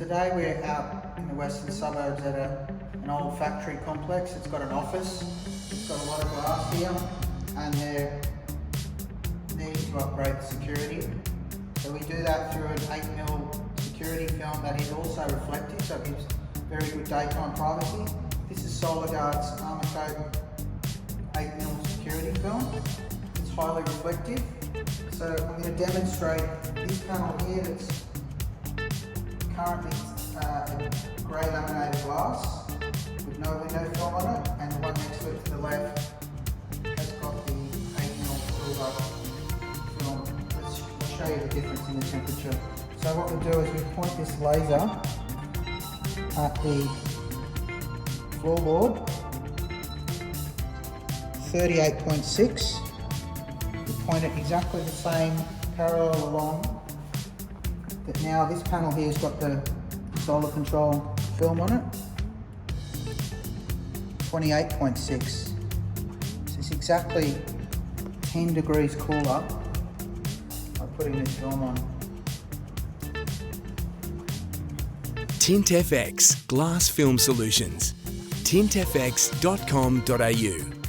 Today we're out in the western suburbs at an old factory complex. It's got an office, it's got a lot of glass here, and they're needing to upgrade the security. So we do that through an 8mm security film that is also reflective, so it gives very good daytime privacy. This is Solar Gard's Armorcoat 8mm security film. It's highly reflective. So I'm going to demonstrate this panel here that's currently grey laminated glass with no window film on it, and the one next to it to the left has got the 8mm silver film. Let's show you the difference in the temperature. So what we do is we point this laser at the floorboard, 38.6. We point it exactly the same parallel along, but now this panel here has got the solar control film on it, 28.6. So it's exactly 10 degrees cooler by putting this film on. TintFX Glass Film Solutions. tintfx.com.au